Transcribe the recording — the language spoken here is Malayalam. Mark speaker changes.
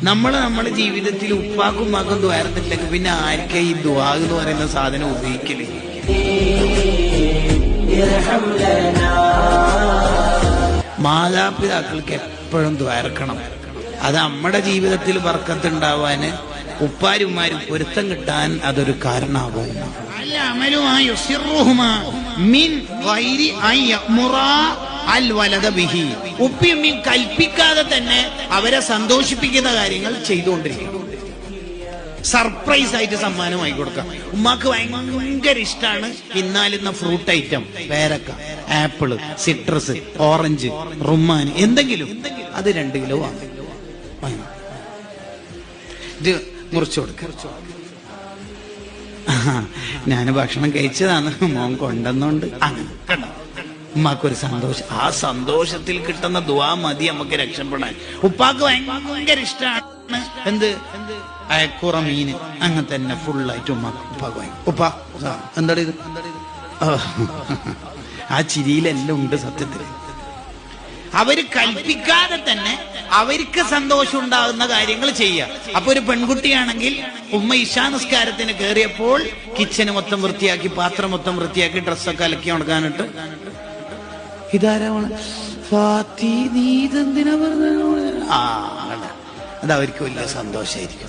Speaker 1: നമ്മുടെ ജീവിതത്തിൽ ഉപ്പാക്കും ഉമ്മാക്കും ദ്വാരത്തില്ലെങ്കിൽ പിന്നെ ആർക്കെ ഈ ദുആ എന്ന് പറയുന്ന സാധനം ഉപയോഗിക്കല്? മാതാപിതാക്കൾക്ക് എപ്പോഴും ദ്വാരക്കണം. അത് നമ്മുടെ ജീവിതത്തിൽ ബർക്കത്തുണ്ടാവാന്, ഉപ്പാരും ഉമ്മാരും പൊരുത്തം കിട്ടാൻ അതൊരു കാരണമാകും. ഉപ്പിയുമ്മയും കൽപ്പിക്കാതെ തന്നെ അവരെ സന്തോഷിപ്പിക്കുന്ന കാര്യങ്ങൾ ചെയ്തുകൊണ്ടിരിക്കണം. സർപ്രൈസ് ആയിട്ട് സമ്മാനമായി കൊടുക്കാം. ഉമ്മാക്ക് ഭയങ്കര ഇഷ്ടമാണ് ഇന്നാലുന്ന ഫ്രൂട്ട് ഐറ്റം, പേരക്ക, ആപ്പിള്, സിട്രസ്, ഓറഞ്ച്, റുമ്മാൻ, എന്തെങ്കിലും അത് 2 കിലോ വാങ്ങും. ഇത് മുറിച്ചു കൊടുക്ക. ഞാൻ ഭക്ഷണം കഴിച്ചതാണ്, മോൻ കൊണ്ടുവന്നോണ്ട് അങ്ങനെ കണ്ടോ. ഉമ്മാക്കൊരു സന്തോഷം. ആ സന്തോഷത്തിൽ കിട്ടുന്ന ദുആ മതി നമുക്ക് രക്ഷപ്പെടാൻ. ഉപ്പാക്ക് ഭയങ്കര ഇഷ്ടമാണ് എന്ത്, അയക്കുറ മീന്, അങ്ങനെ തന്നെ ഫുള്ളായിട്ട് ഉപ്പാക്ക് ഉപ്പ എന്താ ഇത്. ആ ചിരിയിലെല്ലാം ഉണ്ട് സത്യത്തിൽ. അവര് കൽപ്പിക്കാതെ തന്നെ അവർക്ക് സന്തോഷം ഉണ്ടാകുന്ന കാര്യങ്ങൾ ചെയ്യുക. അപ്പൊ ഒരു പെൺകുട്ടിയാണെങ്കിൽ ഉമ്മ ഇശാ നിസ്കാരത്തിന് കയറിയപ്പോൾ കിച്ചന് മൊത്തം വൃത്തിയാക്കി, പാത്രം മൊത്തം വൃത്തിയാക്കി, ഡ്രസ്സൊക്കെ അലക്കി ഉണക്കാനിട്ട്, ഇതാരാണ് ഫാത്തി, നീ ഇതെന്തിനാ പറഞ്ഞ, അത് അവർക്ക് വലിയ സന്തോഷമായിരിക്കും.